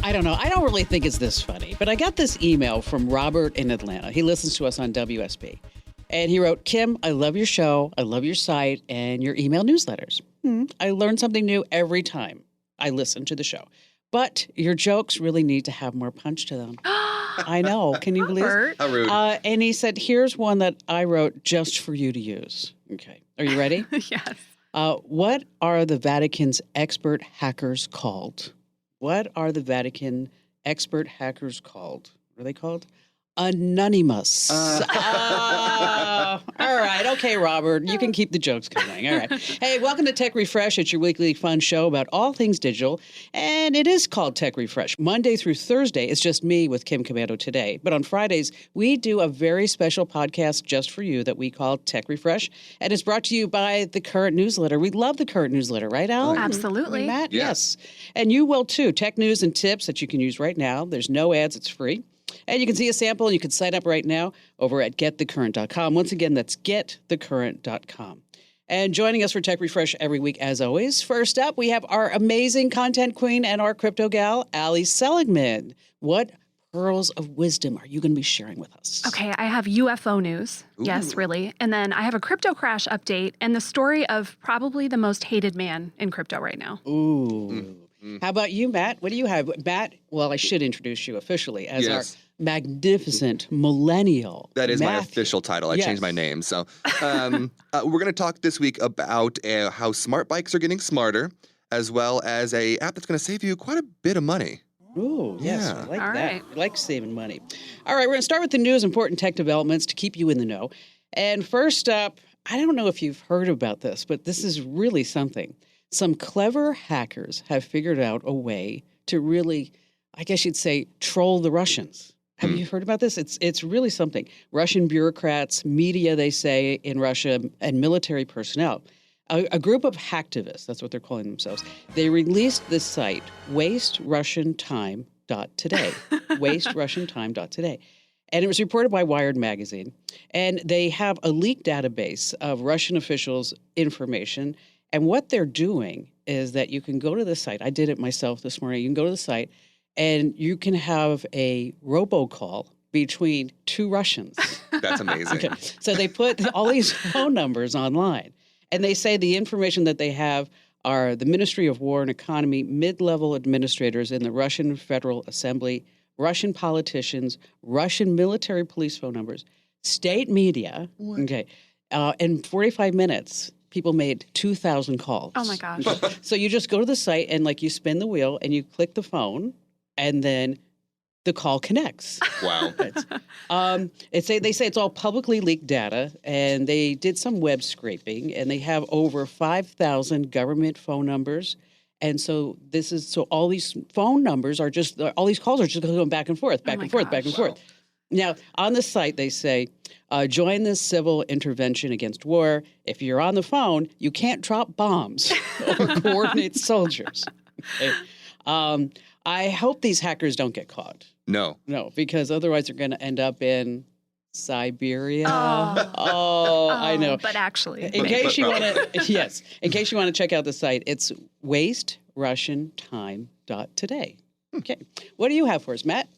I don't know. I don't really think it's this funny, but I got this email from Robert in Atlanta. He listens to us on WSB. And he wrote, Kim, I love your show. I love your site and your email newsletters. I learn something new every time I listen to the show. But your jokes really need to have more punch to them. I know. Can you believe it? How rude. And he said, here's one that I wrote just for you to use. Okay. Are you ready? Yes. What are the Vatican's expert hackers called? What are the Vatican expert hackers called? What are they called? Anonymous. All right. Okay, Robert. You can keep the jokes coming. All right. Hey, welcome to Tech Refresh. It's your weekly fun show about all things digital. And it is called Tech Refresh. Monday through Thursday, it's just me with Kim Commando today. But on Fridays, we do a very special podcast just for you that we call Tech Refresh. And it's brought to you by the Current Newsletter. We love the Current Newsletter, right, Al? Absolutely. Matt? Yeah. Yes. And you will too. Tech news and tips that you can use right now. There's no ads. It's free. And you can see a sample, and you can sign up right now over at getthecurrent.com. Once again, that's getthecurrent.com. And joining us for Tech Refresh every week, as always, first up, we have our amazing content queen and our crypto gal, Ali Seligman. What pearls of wisdom are you going to be sharing with us? Okay, I have UFO news. Ooh. Yes, really. And then I have a crypto crash update and the story of probably the most hated man in crypto right now. Ooh. How about you, Matt? What do you have? Matt, well, I should introduce you officially as our magnificent millennial. That is my Matthew. official title. I changed my name. So we're going to talk this week about how smart bikes are getting smarter, as well as a app that's going to save you quite a bit of money. Ooh, yes, Yeah. I like All that. right. I like saving money. All right, we're going to start with the news, important tech developments to keep you in the know. And first up, I don't know if you've heard about this, but this is really something. Some clever hackers have figured out a way to really, I guess you'd say, troll the Russians. Have you heard about this? It's really something. Russian bureaucrats, media, they say, in Russia, and military personnel. A group of hacktivists, that's what they're calling themselves, they released this site, wasterussiantime.today. wasterussiantime.today. And it was reported by Wired magazine. And they have a leaked database of Russian officials' information. And what they're doing is that you can go to the site. I did it myself this morning. You can go to the site and you can have a robocall between two Russians. That's amazing. Okay. So they put all these phone numbers online. And they say the information that they have are the Ministry of War and Economy, mid-level administrators in the Russian Federal Assembly, Russian politicians, Russian military police phone numbers, state media. What? Okay. In 45 minutes, people made 2,000 calls. Oh, my gosh. So you just go to the site and you spin the wheel and you click the phone and then the call connects. Wow. They say it's all publicly leaked data, and they did some web scraping, and they have over 5,000 government phone numbers. And so all these phone numbers are just, all these calls are just going back and forth, back and forth, back and forth. Now, on the site, they say, join this civil intervention against war. If you're on the phone, you can't drop bombs or coordinate soldiers. Okay. I hope these hackers don't get caught. No, because otherwise they're going to end up in Siberia. Oh, I know. But actually, In case you want to check out the site, it's wasterussiantime.today. Okay. What do you have for us, Matt?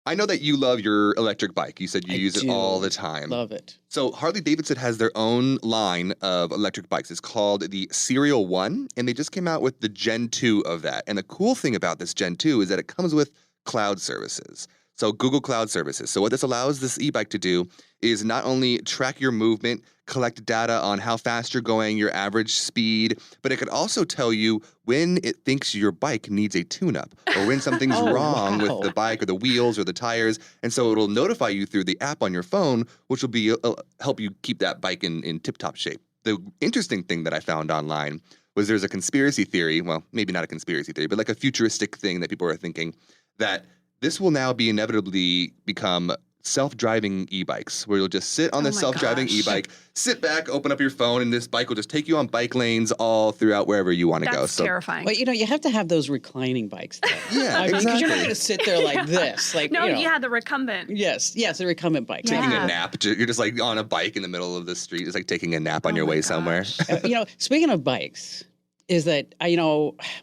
I know that you love your electric bike. You said you use it all the time. Love it. So Harley-Davidson has their own line of electric bikes. It's called the Serial 1, and they just came out with the Gen 2 of that. And the cool thing about this Gen 2 is that it comes with cloud services. So Google Cloud Services. So what this allows this e-bike to do is not only track your movement, collect data on how fast you're going, your average speed, but it could also tell you when it thinks your bike needs a tune-up or when something's wrong with the bike or the wheels or the tires. And so it'll notify you through the app on your phone, which will be help you keep that bike in tip-top shape. The interesting thing that I found online was there's a conspiracy theory, well, maybe not a conspiracy theory, but like a futuristic thing that people are thinking that this will now be inevitably become self-driving e-bikes, where you'll just sit on this self-driving e-bike, sit back, open up your phone, and this bike will just take you on bike lanes all throughout wherever you want to go. That's terrifying. But you have to have those reclining bikes. Though. Yeah, because you're not going to sit there like this. The recumbent. Yes, the recumbent bike. Taking a nap. You're just like on a bike in the middle of the street. It's like taking a nap on your way somewhere. Speaking of bikes, is that,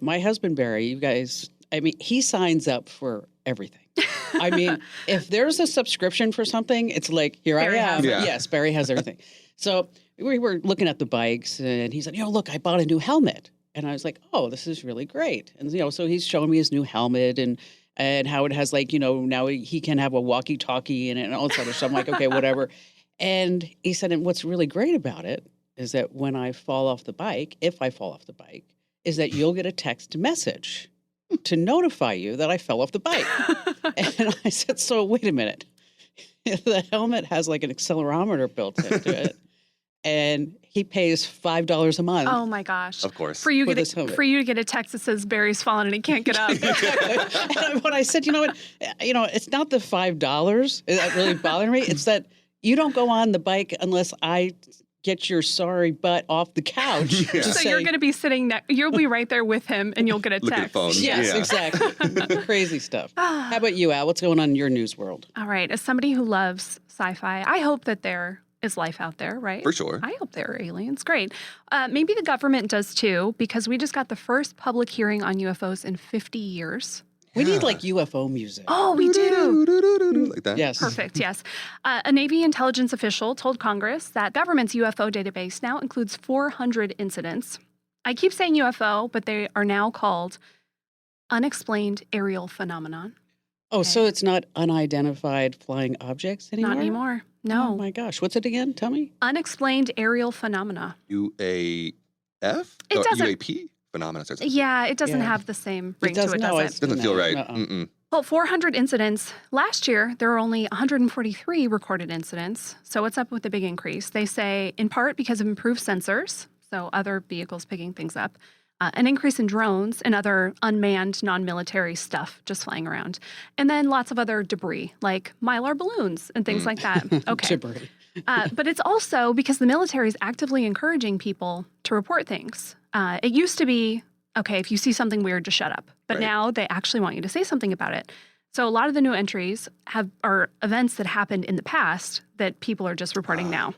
my husband, Barry, you guys, I mean, he signs up for everything. I mean, if there's a subscription for something, it's like, here Barry I has am. it. Yeah. Yes, Barry has everything. So we were looking at the bikes, and he said, look, I bought a new helmet. And I was like, oh, this is really great. And, so he's showing me his new helmet and how it has, like, now he can have a walkie-talkie in it and all this other stuff. I'm like, okay, whatever. And he said, and what's really great about it is that when I fall off the bike, if I fall off the bike, is that you'll get a text message to notify you that I fell off the bike. And I said, so wait a minute. The helmet has like an accelerometer built into it. And he pays $5 a month. Oh my gosh! Of course. For you For to this helmet. for you to get a text that says Barry's fallen and he can't get up. Exactly. And when I said, what, it's not the $5 that really bothered me. It's that you don't go on the bike unless I get your sorry butt off the couch. Yeah. So you're going to be sitting you'll be right there with him and you'll get a Look at the text. phone. Yes, Yeah. exactly. Crazy stuff. How about you, Al? What's going on in your news world? All right. As somebody who loves sci-fi, I hope that there is life out there, right? For sure. I hope there are aliens. Great. Maybe the government does too, because we just got the first public hearing on UFOs in 50 years. We need like UFO music. Oh, we do. Like that. Yes. Perfect, yes. A Navy intelligence official told Congress that government's UFO database now includes 400 incidents. I keep saying UFO, but they are now called unexplained aerial phenomenon. Oh, so it's not unidentified flying objects anymore? Not anymore. Oh No. my gosh. What's it again? Tell me. Unexplained aerial phenomena. UAF? It Or doesn't- UAP? Phenomena. Starts with P. Yeah, it doesn't Yeah. have the same ring to doesn't- it, no, does it? Doesn't feel No, right. uh-uh. Mm-mm. Well, 400 incidents. Last year, there were only 143 recorded incidents. So what's up with the big increase? They say in part because of improved sensors, so other vehicles picking things up, an increase in drones and other unmanned, non-military stuff just flying around, and then lots of other debris like Mylar balloons and things like that. Okay. Debris. But it's also because the military is actively encouraging people to report things. It used to be, okay, if you see something weird, just shut up. But Right. now they actually want you to say something about it. So a lot of the new entries are events that happened in the past that people are just reporting now.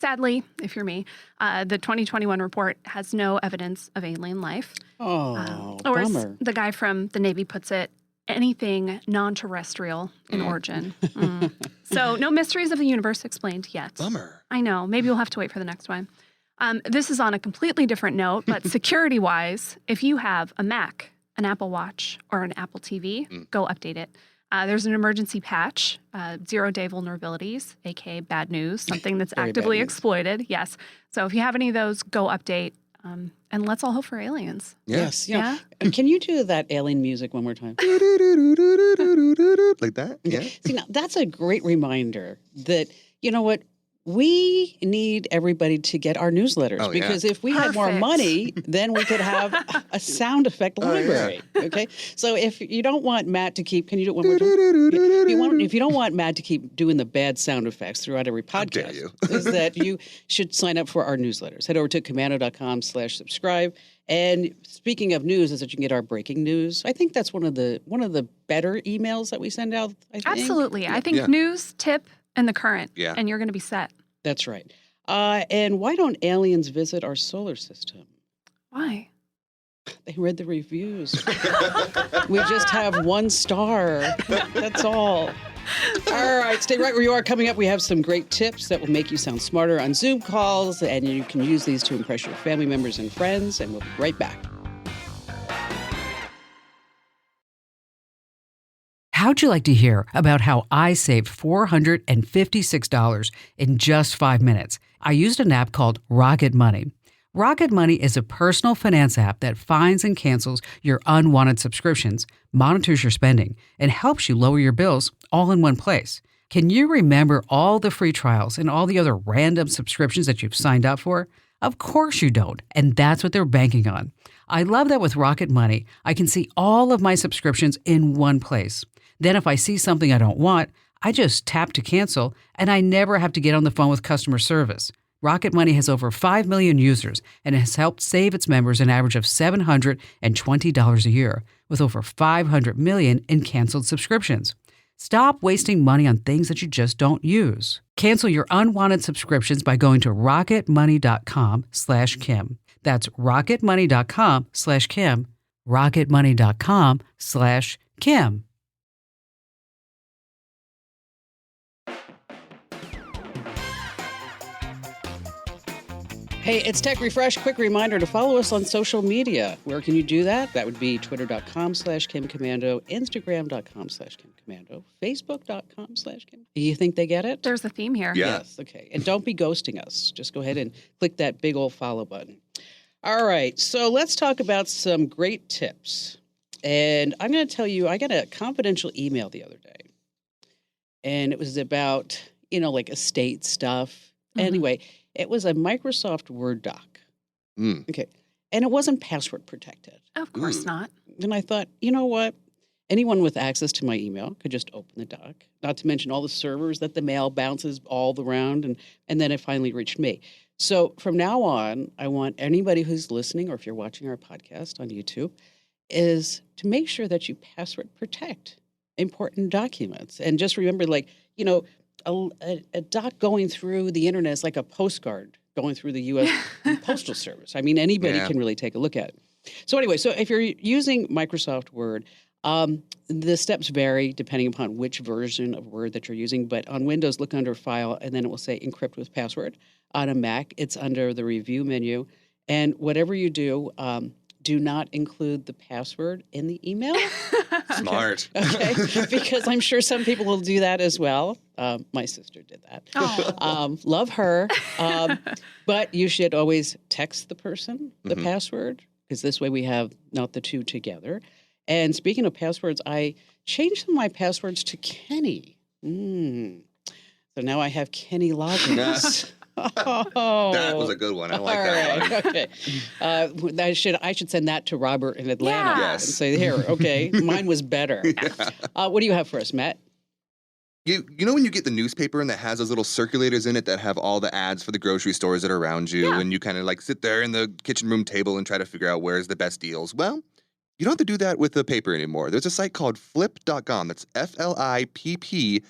Sadly, if you're me, the 2021 report has no evidence of alien life. Oh, Or as bummer. the guy from the Navy puts it, anything non-terrestrial in origin. So no mysteries of the universe explained yet. Bummer. I know. Maybe we'll have to wait for the next one. This is on a completely different note, but security-wise, if you have a Mac, an Apple Watch, or an Apple TV, go update it. There's an emergency patch, 0-day vulnerabilities, aka bad news, something that's Very bad actively news. exploited. Yes. So if you have any of those, go update. And let's all hope for aliens. Yeah. Yes. Yeah. Can you do that alien music one more time? Like that? Yeah. See, now that's a great reminder that, you know what? We need everybody to get our newsletters Oh, yeah. because if we had more Perfect. money, then we could have a sound effect Oh, yeah. library. Okay. So if you don't want Matt to keep, can you do it one more time? If you don't want Matt to keep doing the bad sound effects throughout every dare podcast, you. is that you should sign up for our newsletters. Head over to commando.com/subscribe. And speaking of news, is that you can get our breaking news. I think that's one of the better emails that we send out. I think. Absolutely. I think Yeah. news, tip, and the current. Yeah. And you're going to be set. That's right. And why don't aliens visit our solar system? Why? They read the reviews. We just have 1 star. That's all. All right, stay right where you are. Coming up, we have some great tips that will make you sound smarter on Zoom calls, and you can use these to impress your family members and friends, and we'll be right back. How'd you like to hear about how I saved $456 in just 5 minutes? I used an app called Rocket Money. Rocket Money is a personal finance app that finds and cancels your unwanted subscriptions, monitors your spending, and helps you lower your bills all in one place. Can you remember all the free trials and all the other random subscriptions that you've signed up for? Of course you don't, and that's what they're banking on. I love that with Rocket Money, I can see all of my subscriptions in one place. Then if I see something I don't want, I just tap to cancel, and I never have to get on the phone with customer service. Rocket Money has over 5 million users and has helped save its members an average of $720 a year, with over 500 million in canceled subscriptions. Stop wasting money on things that you just don't use. Cancel your unwanted subscriptions by going to rocketmoney.com/Kim. That's rocketmoney.com/Kim. rocketmoney.com/Kim. Hey, it's Tech Refresh. Quick reminder to follow us on social media. Where can you do that? That would be twitter.com/KimCommando, Instagram.com/KimCommando, Facebook.com/Kim. Do you think they get it? There's a theme here. Yeah. Yes, okay. And don't be ghosting us. Just go ahead and click that big old follow button. All right, so let's talk about some great tips. And I'm going to tell you, I got a confidential email the other day. And it was about, like estate stuff. Mhm. Anyway, it was a Microsoft Word doc. Mm. Okay. And it wasn't password protected. Of course Ooh. not. And I thought, you know what? Anyone with access to my email could just open the doc, not to mention all the servers that the mail bounces all around. And then it finally reached me. So from now on, I want anybody who's listening, or if you're watching our podcast on YouTube, is to make sure that you password protect important documents. And just remember, a doc going through the internet is like a postcard going through the U.S. Postal Service. I mean, anybody Yeah. can really take a look at it. So anyway, so if you're using Microsoft Word, the steps vary depending upon which version of Word that you're using. But on Windows, look under File, and then it will say Encrypt with Password. On a Mac, it's under the Review menu. And whatever you do, do not include the password in the email. Smart. Okay, because I'm sure some people will do that as well. My sister did that. Oh. Love her. But you should always text the person the password, because this way we have not the two together. And speaking of passwords, I changed my passwords to Kenny. So now I have Kenny logins. That was a good one. I like that one. Okay. I should send that to Robert in Atlanta. Yeah. Yes. And say, here, okay, mine was better. What do you have for us, Matt? You know when you get the newspaper and that has those little circulators in it that have all the ads for the grocery stores that are around you, Yeah. and you kind of like sit there in the kitchen room table and try to figure out where's the best deals? Well, you don't have to do that with the paper anymore. There's a site called flip.com. That's FLIPP.com.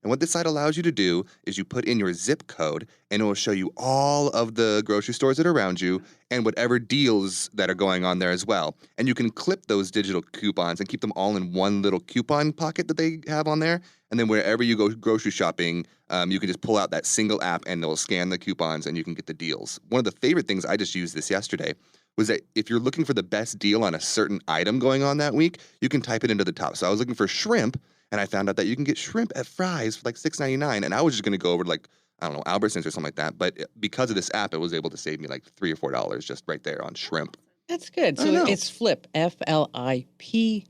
And what this site allows you to do is you put in your zip code, and it will show you all of the grocery stores that are around you and whatever deals that are going on there as well. And you can clip those digital coupons and keep them all in one little coupon pocket that they have on there. And then wherever you go grocery shopping, you can just pull out that single app and it'll scan the coupons and you can get the deals. One of the favorite things, I just used this yesterday, was that if you're looking for the best deal on a certain item going on that week, you can type it into the top. So I was looking for shrimp, and I found out that you can get shrimp at Fry's for like $6.99. And I was just going to go over to Albertsons or something like that. But because of this app, it was able to save me like $3 or $4 just right there on shrimp. That's good. I So know. it's Flip, FLIPP.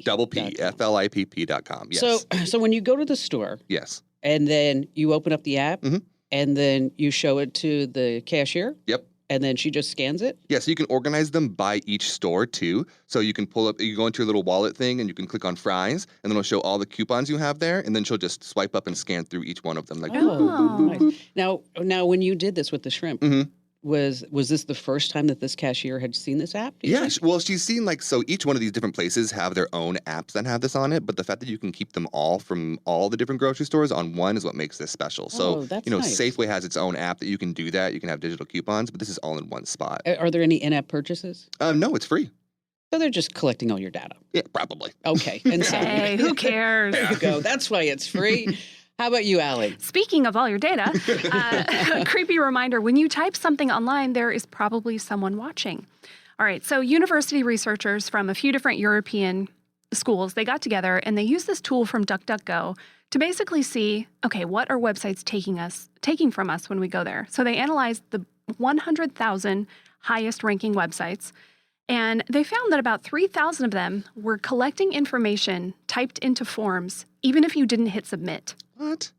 Double P, FLIPP.com. Yes. So when you go to the store yes. and then you open up the app Mhm. and then you show it to the cashier Yep. and then she just scans it. Yeah, so you can organize them by each store too. So you can you go into your little wallet thing and you can click on Fry's, and then it'll show all the coupons you have there, and then she'll just swipe up and scan through each one of them. Like, boop, boop, boop, boop, boop. Nice. Now, when you did this with the shrimp, Mhm. was this the first time that this cashier had seen this app? do you Yeah, think? well, she's seen so each one of these different places have their own apps that have this on it, but the fact that you can keep them all from all the different grocery stores on one is what makes this special. So, Oh, that's nice. Safeway has its own app that you can do that. You can have digital coupons, but this is all in one spot. Are there any in-app purchases? No, it's free. So they're just collecting all your data. Yeah, probably. Okay. And so, Hey, who cares? there you go. That's why it's free. How about you, Allie? Speaking of all your data, a creepy reminder, when you type something online, there is probably someone watching. All right, so university researchers from a few different European schools, they got together and they used this tool from DuckDuckGo to basically see, okay, what are websites taking from us when we go there? So they analyzed the 100,000 highest ranking websites, and they found that about 3,000 of them were collecting information typed into forms, even if you didn't hit submit. What?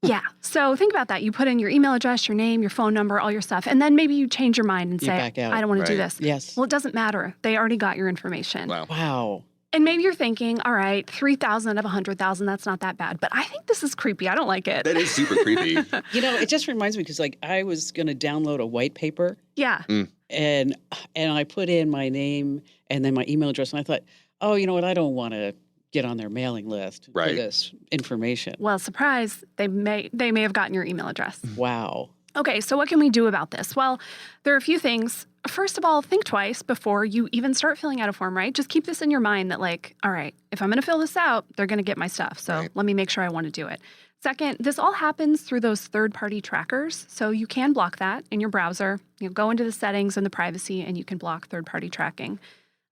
Yeah. So think about that. You put in your email address, your name, your phone number, all your stuff, and then maybe you change your mind and You say, back out. I don't want to do Right. this. Yes. Well, it doesn't matter. They already got your information. Wow. Wow. And maybe you're thinking, all right, 3,000 of 100,000, that's not that bad. But I think this is creepy. I don't like it. That is super creepy. It just reminds me because I was going to download a white paper Yeah. and I put in my name and then my email address and I thought, oh, you know what? I don't want to get on their mailing list for Right. this information. Well, surprise, they may have gotten your email address. Wow. Okay, so what can we do about this? Well, there are a few things. First of all, think twice before you even start filling out a form, right? Just keep this in your mind that like, all right, if I'm going to fill this out, they're going to get my stuff. So let me make sure I want to do it. Second, this all happens through those third-party trackers. So you can block that in your browser. You go into the settings and the privacy, and you can block third-party tracking.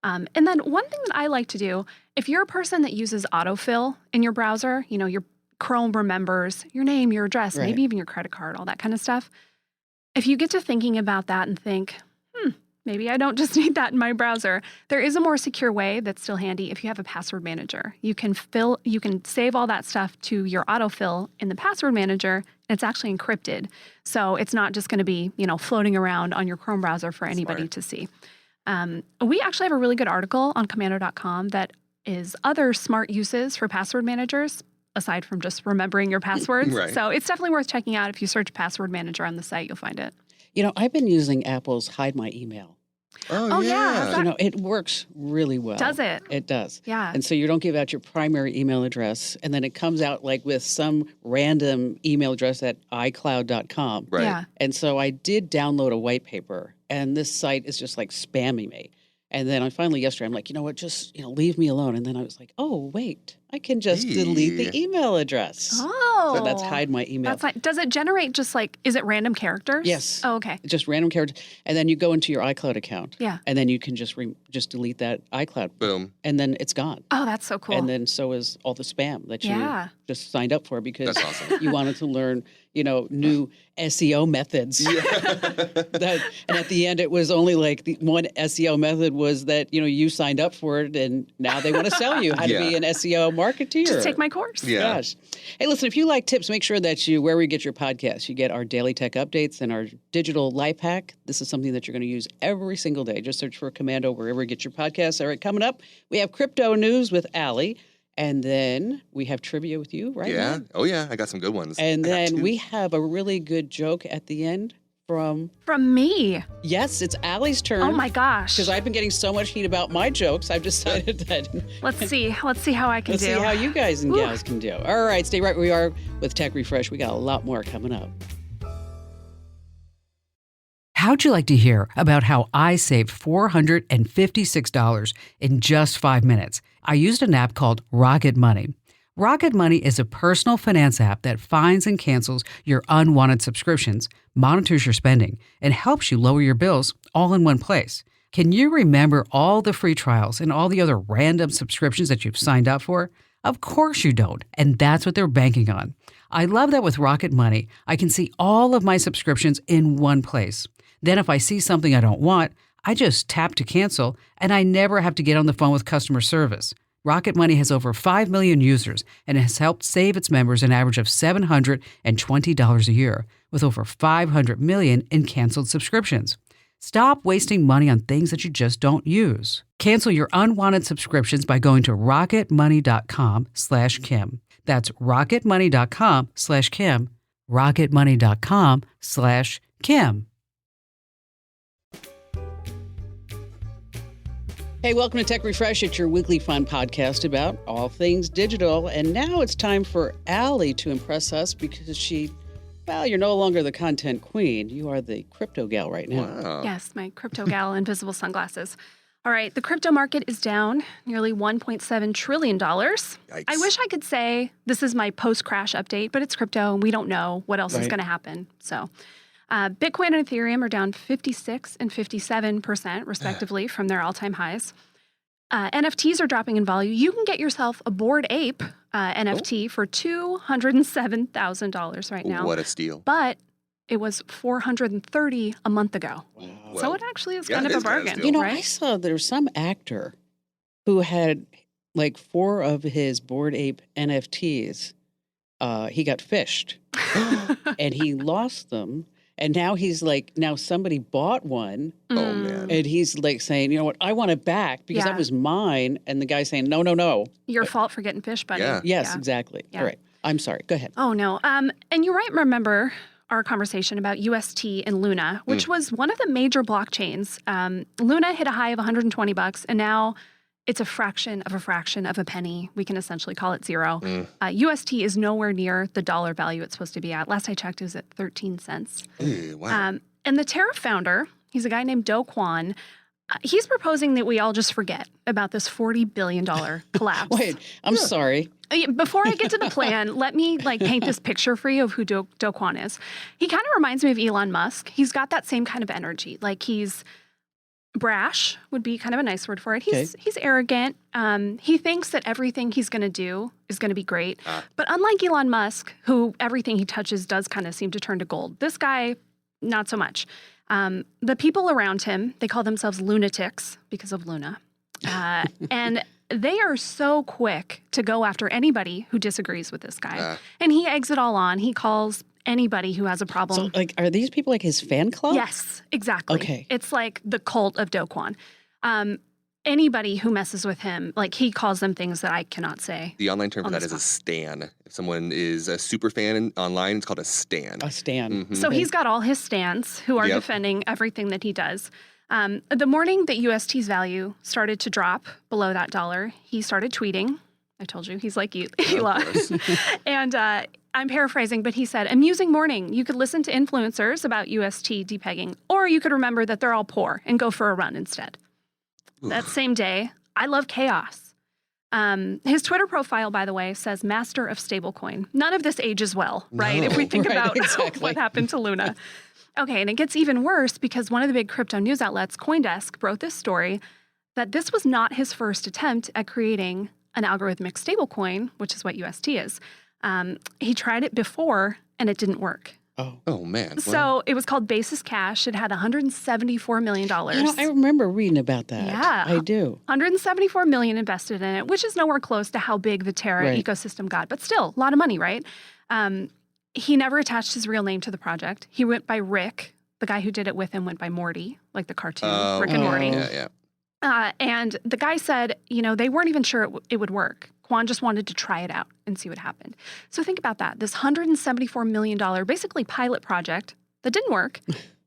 And then one thing that I like to do, if you're a person that uses autofill in your browser, your Chrome remembers your name, your address, maybe even your credit card, all that kind of stuff. If you get to thinking about that and think, maybe I don't just need that in my browser, there is a more secure way that's still handy if you have a password manager. You can save all that stuff to your autofill in the password manager, and it's actually encrypted. So it's not just going to be, floating around on your Chrome browser for anybody to see. We actually have a really good article on commando.com that is other smart uses for password managers, aside from just remembering your passwords. So it's definitely worth checking out. If you search password manager on the site, you'll find it. I've been using Apple's Hide My Email. Oh yeah. It works really well. Does it? It does. Yeah. And so you don't give out your primary email address, and then it comes out like with some random email address at iCloud.com. Right. Yeah. And so I did download a white paper, and this site is just like spamming me. And then finally yesterday, I'm like, you know what, just leave me alone. And then I was like, oh, wait, I can just delete the email address. Oh. So that's Hide My Email. That's like, does it generate just like, is it random characters? Yes. Oh, okay. Just random characters. And then you go into your iCloud account. Yeah. And then you can just delete that iCloud. Boom. And then it's gone. Oh, that's so cool. And then so is all the spam that you just signed up for because That's awesome. you wanted to learn, new SEO methods. And at the end, it was only like the one SEO method was that, you signed up for it and now they want to sell you how to be an SEO marketeer. Just take my course. Yeah. Gosh. Hey, listen, if you like tips, make sure that wherever you get your podcasts, you get our daily tech updates and our digital life hack. This is something that you're going to use every single day. Just search for Commando wherever you get your podcasts. All right, coming up, we have crypto news with Allie. And then we have trivia with you, right? Yeah. Matt? Oh, yeah. I got some good ones. And then we have a really good joke at the end from me. Yes, it's Allie's turn. Oh my gosh. Because I've been getting so much heat about my jokes, I've decided that. Let's see how I can Let's do. see how you guys and gals can do. All right, stay right where we are with Tech Refresh. We got a lot more coming up. How'd you like to hear about how I saved $456 in just 5 minutes? I used an app called Rocket Money. Rocket Money is a personal finance app that finds and cancels your unwanted subscriptions, monitors your spending, and helps you lower your bills all in one place. Can you remember all the free trials and all the other random subscriptions that you've signed up for? Of course you don't, and that's what they're banking on. I love that with Rocket Money, I can see all of my subscriptions in one place. Then if I see something I don't want, I just tap to cancel, and I never have to get on the phone with customer service. Rocket Money has over 5 million users and has helped save its members an average of $720 a year, with over 500 million in canceled subscriptions. Stop wasting money on things that you just don't use. Cancel your unwanted subscriptions by going to rocketmoney.com/Kim. That's rocketmoney.com/Kim. rocketmoney.com/Kim. Hey, welcome to Tech Refresh. It's your weekly fun podcast about all things digital. And now it's time for Allie to impress us because you're no longer the content queen. You are the crypto gal right now. Wow. Yes, my crypto gal invisible sunglasses. All right, the crypto market is down nearly $1.7 trillion. Yikes. I wish I could say this is my post-crash update, but it's crypto and we don't know what else is going to happen. So Bitcoin and Ethereum are down 56 and 57% respectively from their all-time highs. NFTs are dropping in value. You can get yourself a Bored Ape NFT for $207,000 right now. What a steal. But it was $430 a month ago. Wow. So it actually is kind of a bargain, steal. right? I saw there's some actor who had like 4 of his Bored Ape NFTs. He got phished and he lost them. And now now somebody bought one. Oh, man. And he's like saying, you know what, I want it back because that was mine. And the guy's saying, no. Your fault for getting fished, buddy. Yeah. Yes, exactly. Yeah. All right. I'm sorry. Go ahead. Oh, no. And you might remember our conversation about UST and Luna, which was one of the major blockchains. Luna hit a high of $120, and now It's a fraction of a penny. We can essentially call it zero. UST is nowhere near the dollar value it's supposed to be at. Last I checked, it was at 13 cents. Wow. And the tariff founder, he's a guy named Do Kwon. He's proposing that we all just forget about this $40 billion collapse. Wait, I'm sorry. Before I get to the plan, let me paint this picture for you of who Do Kwon is. He kind of reminds me of Elon Musk. He's got that same kind of energy. He's brash would be kind of a nice word for it. He's arrogant. He thinks that everything he's going to do is going to be great. But unlike Elon Musk, who everything he touches does kind of seem to turn to gold, this guy, not so much. The people around him, they call themselves lunatics because of Luna. And they are so quick to go after anybody who disagrees with this guy. And he eggs it all on. He calls anybody who has a problem. So, are these people like his fan club? Yes, exactly. Okay. It's like the cult of Do Kwon. Anybody who messes with him, he calls them things that I cannot say. The online term for that is a stan. If someone is a super fan online, it's called a stan. A stan. Mm-hmm. So he's got all his stans who are defending everything that he does. The morning that UST's value started to drop below that dollar, he started tweeting. I told you, he's like Elon. And I'm paraphrasing, but he said, amusing morning. You could listen to influencers about UST depegging, or you could remember that they're all poor and go for a run instead. That same day, I love chaos. His Twitter profile, by the way, says master of stablecoin. None of this ages well, right? No. If we think about exactly. what happened to Luna. Okay, and it gets even worse because one of the big crypto news outlets, CoinDesk, wrote this story that this was not his first attempt at creating an algorithmic stablecoin, which is what UST is. He tried it before, and it didn't work. Oh, man. So it was called Basis Cash. It had $174 million. I remember reading about that. Yeah. I do. $174 million invested in it, which is nowhere close to how big the Terra ecosystem got, but still a lot of money, right? He never attached his real name to the project. He went by Rick. The guy who did it with him went by Morty, like the cartoon, Rick and Morty. Yeah. And the guy said, they weren't even sure it would work. Kwon just wanted to try it out and see what happened. So think about that. This $174 million, basically pilot project that didn't work.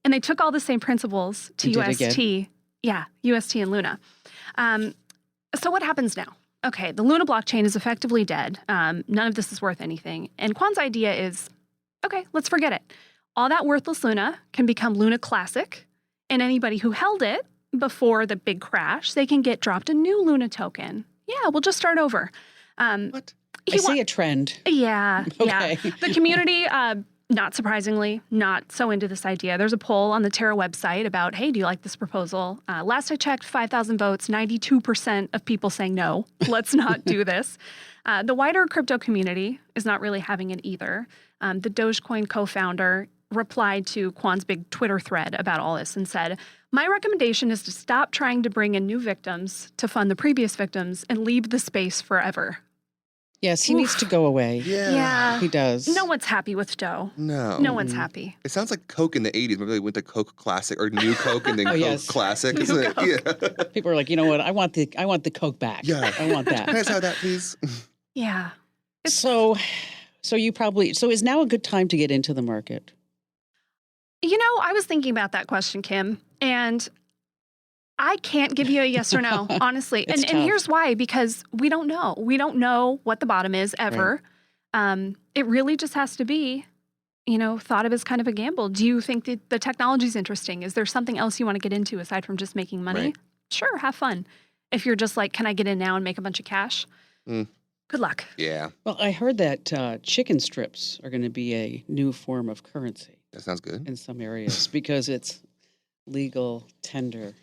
And they took all the same principles to UST. Yeah, UST and Luna. So what happens now? Okay, the Luna blockchain is effectively dead. None of this is worth anything. And Kwon's idea is, okay, let's forget it. All that worthless Luna can become Luna Classic. And anybody who held it before the big crash, they can get dropped a new Luna token. Yeah, we'll just start over. What? I see a trend. Yeah, Okay. yeah. The community, not surprisingly, not so into this idea. There's a poll on the Terra website about, hey, do you like this proposal? Last I checked, 5,000 votes, 92% of people saying no, let's not do this. The wider crypto community is not really having it either. The Dogecoin co-founder replied to Kwon's big Twitter thread about all this and said, my recommendation is to stop trying to bring in new victims to fund the previous victims and leave the space forever. Yes, he needs to go away. Yeah. He does. No one's happy with Doe. No. No one's happy. It sounds like Coke in the 80s. Maybe they went to Coke Classic or New Coke and then Coke yes. Classic. New Isn't it? Coke. Yeah. People are like, you know what? I want the Coke back. Yeah. I want Can I that. just have that, please? Yeah. So is now a good time to get into the market? I was thinking about that question, Kim, and I can't give you a yes or no, honestly. It's And tough. here's why, because we don't know. We don't know what the bottom is ever. It really just has to be, thought of as kind of a gamble. Do you think that the technology is interesting? Is there something else you want to get into aside from just making money? Right. Sure, have fun. If you're just like, can I get in now and make a bunch of cash? Good luck. Yeah. Well, I heard that chicken strips are going to be a new form of currency That sounds good. in some areas because it's legal tender.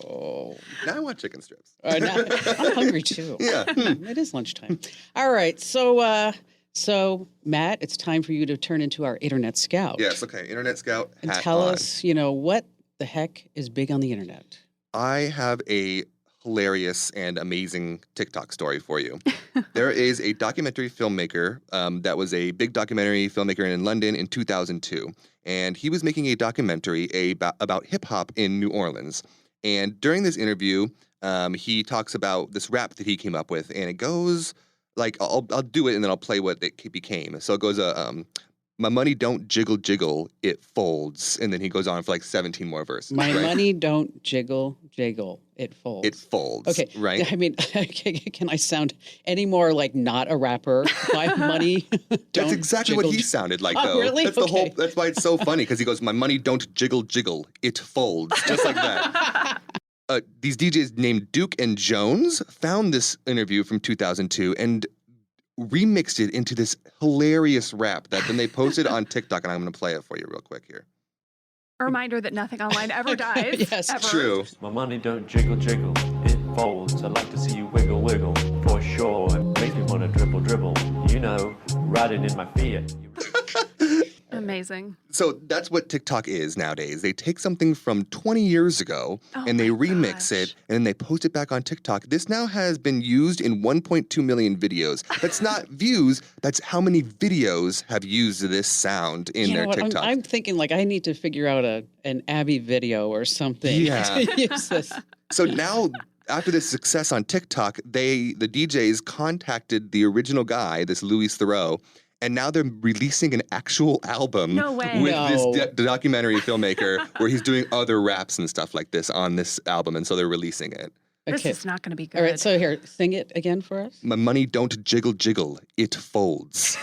Oh, Now I want chicken strips. now, I'm hungry too. Yeah. It is lunchtime. All right, so Matt, it's time for you to turn into our internet scout. Yes. Okay. Internet Scout. and hat tell on. us, what the heck is big on the internet. I have a hilarious and amazing TikTok story for you. There is a documentary filmmaker that was a big documentary filmmaker in London in 2002. And he was making a documentary about hip hop in New Orleans. And during this interview, he talks about this rap that he came up with. And it goes like, I'll do it and then I'll play what it became. So it goes, My money don't jiggle jiggle, it folds. And then he goes on for like 17 more verses. My right? money don't jiggle jiggle, it folds. It folds. Okay, Right? I mean, can I sound any more like not a rapper? My money don't That's exactly what jiggle he jiggle. sounded like, Oh, though. really? That's the whole. Okay. That's why it's so funny, because he goes, "My money don't jiggle jiggle, it folds," just like that. These DJs named Duke and Jones found this interview from 2002 and remixed it into this hilarious rap that then they posted on TikTok, and I'm going to play it for you real quick here. A reminder that nothing online ever dies. Yes, ever. True. My money don't jiggle jiggle, it folds. I like to see you wiggle wiggle, for sure. It makes me wanna dribble dribble, you know, riding in my Fiat. Amazing. So that's what TikTok is nowadays. They take something from 20 years ago and they remix it and then they post it back on TikTok. This now has been used in 1.2 million videos. That's not views, that's how many videos have used this sound in their TikTok. I'm thinking like I need to figure out an Abby video or something Yeah. to use this. So now, after this success on TikTok, the DJs contacted the original guy, this Louis Theroux, and now they're releasing an actual album No way. with No. this documentary filmmaker where he's doing other raps and stuff like this on this album, and so they're releasing it. This Okay. is not going to be good. All right, so here, sing it again for us. My money don't jiggle jiggle, it folds.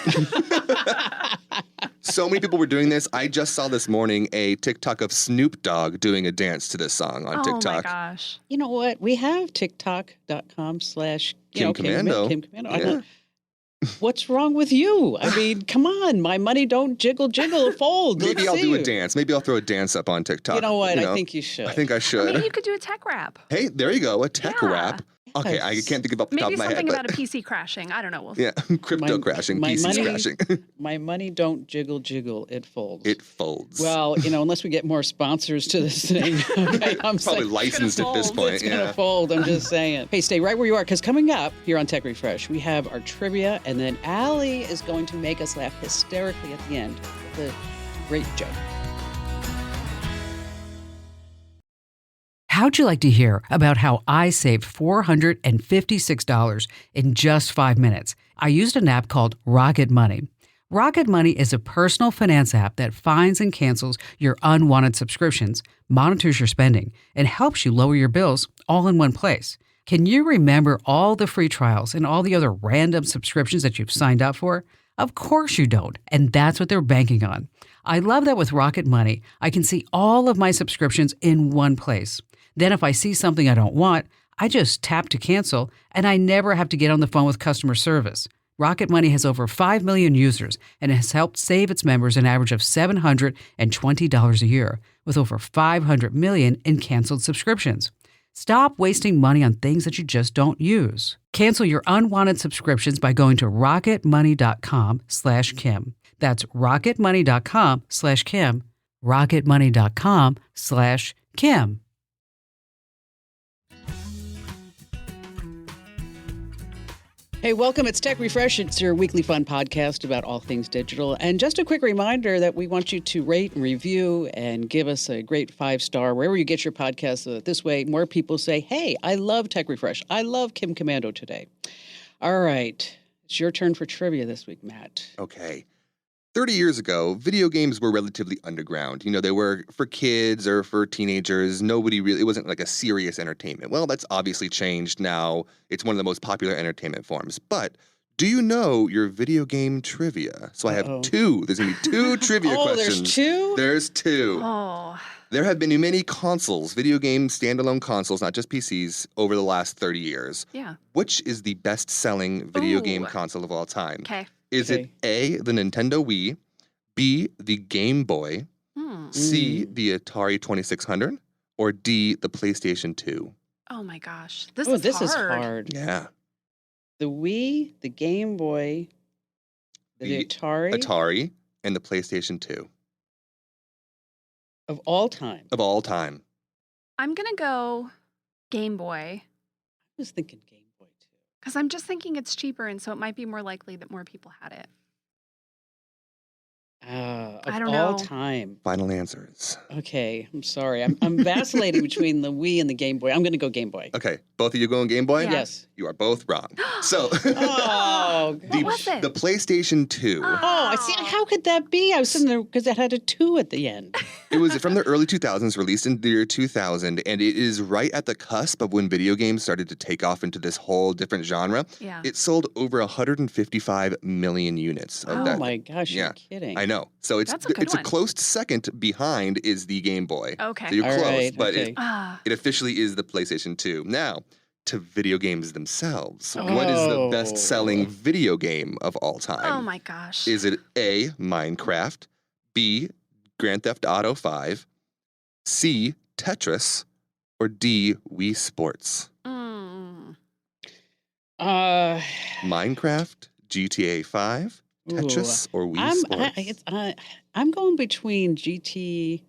So many people were doing this. I just saw this morning a TikTok of Snoop Dogg doing a dance to this song on oh TikTok. my gosh. You know what? We have TikTok.com/Kim Commando. Kim Commando. I Yeah. thought, what's wrong with you? I mean, come on. My money don't jiggle jiggle, it folds. Maybe Let's I'll see do a you. dance. Maybe I'll throw a dance up on TikTok. You know what? I think you should. I think I Or should. maybe you could do a tech rap. Hey, there you go. A tech Yeah. rap. Okay, I can't think of off the top Maybe of my something head. about a PC crashing. I don't know. We'll Yeah, crypto My- crashing, my PCs money- crashing. My money don't jiggle jiggle, it folds. It folds. Well, unless we get more sponsors to this thing, okay, I'm Probably saying licensed at this fold. point. it's Yeah. gonna fold. I'm just saying. Hey, stay right where you are, because coming up here on Tech Refresh, we have our trivia, and then Allie is going to make us laugh hysterically at the end with a great joke. How'd you like to hear about how I saved $456 in just 5 minutes? I used an app called Rocket Money. Rocket Money is a personal finance app that finds and cancels your unwanted subscriptions, monitors your spending, and helps you lower your bills all in one place. Can you remember all the free trials and all the other random subscriptions that you've signed up for? Of course you don't, and that's what they're banking on. I love that with Rocket Money, I can see all of my subscriptions in one place. Then if I see something I don't want, I just tap to cancel, and I never have to get on the phone with customer service. Rocket Money has over 5 million users and has helped save its members an average of $720 a year, with over 500 million in canceled subscriptions. Stop wasting money on things that you just don't use. Cancel your unwanted subscriptions by going to rocketmoney.com/Kim. That's rocketmoney.com/Kim. rocketmoney.com/Kim. Hey, welcome. It's Tech Refresh. It's your weekly fun podcast about all things digital. And just a quick reminder that we want you to rate and review and give us a great 5-star wherever you get your podcast. So that this way, more people say, hey, I love Tech Refresh. I love Kim Commando today. All right. It's your turn for trivia this week, Matt. Okay. 30 years ago, video games were relatively underground. They were for kids or for teenagers. It wasn't like a serious entertainment. Well, that's obviously changed now. It's one of the most popular entertainment forms. But do you know your video game trivia? So I have two. There's going to be two trivia questions. There's two? There's two. Oh. There have been many consoles, video game standalone consoles, not just PCs, over the last 30 years. Yeah. Which is the best-selling video game Ooh. console of all time? Okay. Is it A, the Nintendo Wii, B, the Game Boy, C, the Atari 2600, or D, the PlayStation 2? Oh my gosh. This This is is hard. Yeah. The Wii, the Game Boy, the Atari, Atari, and the PlayStation 2. of all time. Of all time. I'm going to go Game Boy I was thinking Game Boy, too. because I'm just thinking it's cheaper, and so it might be more likely that more people had it. I Of don't all know. time. Final answers. Okay, I'm sorry. I'm vacillating between the Wii and the Game Boy. I'm going to go Game Boy. Okay, both of you going Game Boy? Yeah. Yes. You are both wrong. So, Oh, What was it? the PlayStation 2. Oh, I see. How could that be? I was sitting there because it had a 2 at the end. It was from the early 2000s, released in the year 2000, and it is right at the cusp of when video games started to take off into this whole different genre. Yeah. It sold over 155 million units of Oh that. my gosh, Yeah. you're kidding. I know. So it's That's a good it's a one. close second behind is the Game Boy. Okay. So you're All close, right, but okay. it officially is the PlayStation 2. Now, to video games themselves. What is the Oh. best-selling video game of all time? Oh my gosh. Is it A, Minecraft, B, Grand Theft Auto 5, C, Tetris, or D, Wii Sports? Mm. Uh, Minecraft, GTA 5, Tetris, or Wii Sports? I'm going between GT,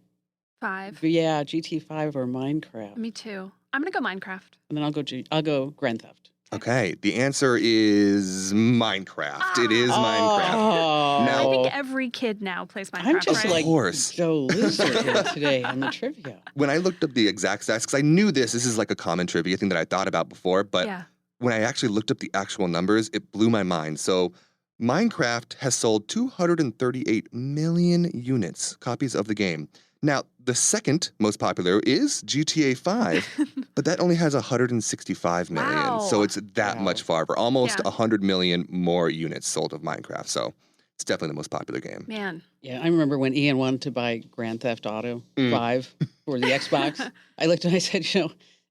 5. GT 5 or Minecraft, Me too. I'm gonna go Minecraft. and then I'll go Grand Theft. Okay, the answer is Minecraft. It is Minecraft. Oh, Now- I think every kid now plays Minecraft. I'm just right? like course. Joe Loser here today on the trivia. When I looked up the exact stats, because I knew this is like a common trivia thing that I thought about before, but yeah. when I actually looked up the actual numbers, it blew my mind. So Minecraft has sold 238 million units, copies of the game. Now, the second most popular is GTA 5, but that only has 165 million. Wow. So it's that Wow. much farther. Almost Yeah. 100 million more units sold of Minecraft. So it's definitely the most popular game. Man. Yeah, I remember when Ian wanted to buy Grand Theft Auto 5 for the Xbox. I looked and I said,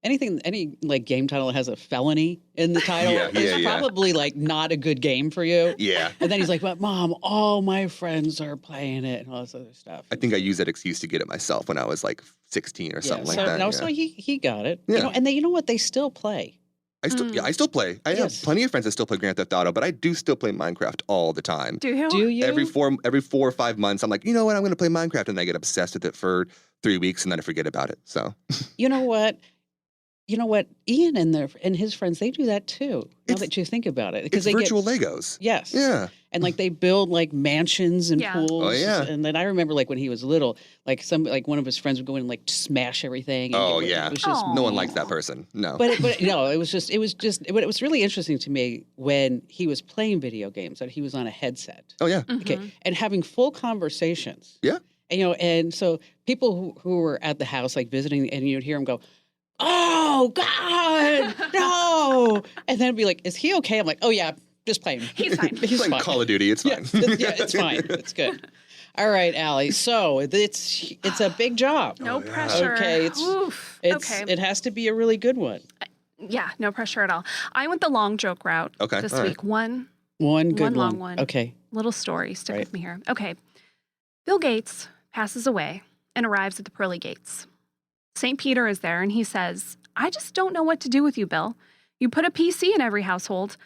any like game title that has a felony in the title is probably like not a good game for you. Yeah. And then he's like, "But Mom, all my friends are playing it and all this other stuff." I think I used that excuse to get it myself when I was like 16 or something like that. No, yeah. so he got it. Yeah. And you know what? They still play. I still play. I have Yes. plenty of friends that still play Grand Theft Auto, but I do still play Minecraft all the time. Do you? Do you? Every 4 or 5 months, I'm like, you know what? I'm going to play Minecraft, and I get obsessed with it for 3 weeks, and then I forget about it. So You know what? Ian and his friends, they do that too. Now that you think about it, it's they virtual Legos. Yes. Yeah. And like they build like mansions and Yeah. pools. Oh, yeah. And then I remember like when he was little, like one of his friends would go in and like smash everything. And Oh, it yeah. was just, No one likes that person. No. but no, it was really interesting to me when he was playing video games that he was on a headset. oh, yeah. Okay. And having full conversations. Yeah. And, and so people who were at the house like visiting and you'd hear him go, "Oh God, no!" And then it'd be like, "Is he okay?" I'm like, "Oh yeah, just playing. He's fine. He's playing fine. Call of Duty. It's fine. Yeah, it's fine. It's good." All right, Allie. So it's a big job. No pressure. Okay, Oof. it has to be a really good one. Yeah, no pressure at all. I went the long joke route Okay, this all right. week. One One good long one. Okay. little story. Stick Right. with me here. Okay. Bill Gates passes away and arrives at the pearly gates. St. Peter is there and he says, "I just don't know what to do with you, Bill. You put a PC in every household.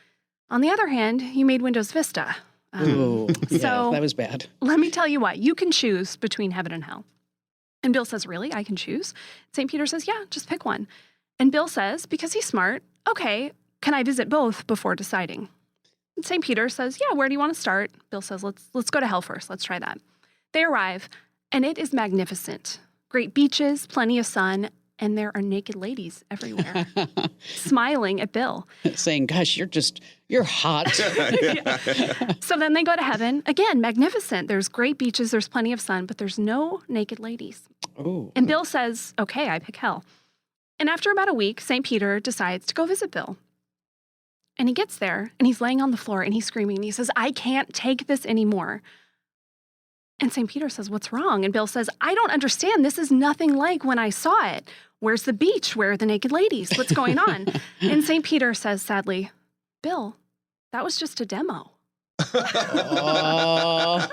On the other hand, you made Windows Vista. Ooh, yeah, so- that was bad. Let me tell you what, you can choose between heaven and hell." And Bill says, "Really? I can choose?" St. Peter says, "Yeah, just pick one." And Bill says, because he's smart, "Okay, can I visit both before deciding?" And St. Peter says, "Yeah, where do you want to start?" Bill says, let's go to hell first. Let's try that." They arrive, and it is magnificent. Great beaches, plenty of sun, and there are naked ladies everywhere, smiling at Bill. Saying, "Gosh, you're hot." So then they go to heaven. Again, magnificent. There's great beaches, there's plenty of sun, but there's no naked ladies. Ooh. And Bill says, "Okay, I pick hell." And after about a week, St. Peter decides to go visit Bill. And he gets there, and he's laying on the floor, and he's screaming, and he says, "I can't take this anymore." And St. Peter says, "What's wrong?" And Bill says, "I don't understand. This is nothing like when I saw it. Where's the beach? Where are the naked ladies? What's going on?" And St. Peter says sadly, "Bill, that was just a demo." Oh,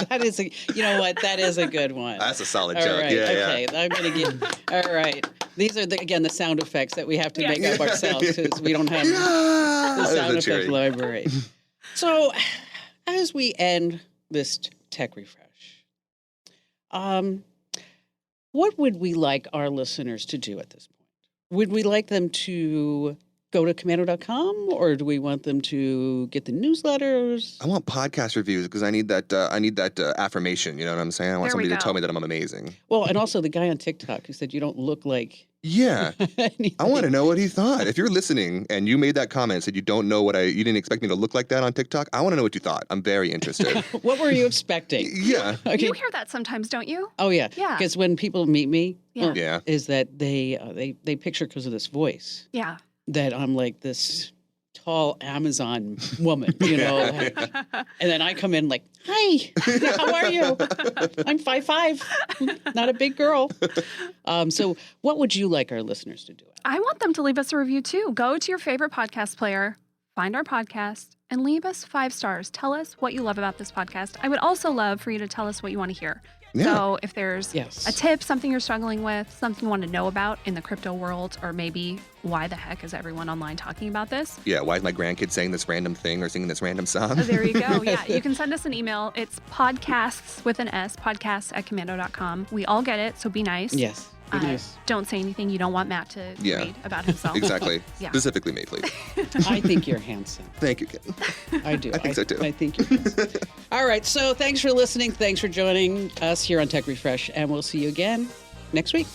that is that is a good one. That's a solid All joke. right, Yeah, okay. I'm gonna give. All right, these are the sound effects that we have to make up ourselves because we don't have the That sound was a effect cheery. library. So, as we end this tech refresh, what would we like our listeners to do at this point? Would we like them to go to commando.com, or do we want them to get the newsletters? I want podcast reviews because I need that. I need that affirmation. You know what I'm saying? I want There we somebody to tell go. me that I'm amazing. Well, and also the guy on TikTok who said you don't look like Yeah, anything. I want to know what he thought. If you're listening and you made that comment and said you don't know you didn't expect me to look like that on TikTok, I want to know what you thought. I'm very interested. What were you expecting? Yeah. Okay. You hear that sometimes, don't you? Oh yeah. Yeah. Because when people meet me, Yeah. Yeah. is that they picture because of this voice Yeah. that I'm like this tall Amazon woman, you know. And then I come in like, "Hi, how are you? I'm 5'5", not a big girl." So, what would you like our listeners to do? I want them to leave us a review too. Go to your favorite podcast player, find our podcast, and leave us 5 stars. Tell us what you love about this podcast. I would also love for you to tell us what you want to hear. Yeah. So if there's Yes. a tip, something you're struggling with, something you want to know about in the crypto world, or maybe why the heck is everyone online talking about this? Yeah. Why is my grandkid saying this random thing or singing this random song? There you go. Yeah, you can send us an email. It's podcasts with an S, podcasts@commando.com. We all get it, so be nice. Yes. Be nice. Don't say anything you don't want Matt to Yeah. read about himself. Exactly. Yeah. Specifically me, please. I think you're handsome. Thank you, kid. I do. I think so, too. I think you're handsome. All right. So thanks for listening. Thanks for joining us here on Tech Refresh, and we'll see you again next week.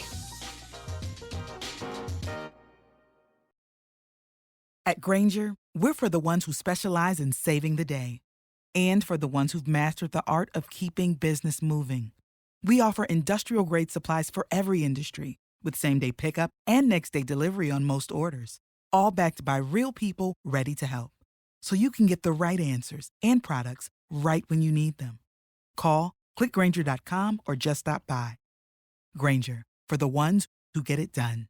At Grainger, we're for the ones who specialize in saving the day and for the ones who've mastered the art of keeping business moving. We offer industrial-grade supplies for every industry with same-day pickup and next-day delivery on most orders, all backed by real people ready to help. So you can get the right answers and products right when you need them. Call, click Grainger.com, or just stop by. Grainger, for the ones who get it done.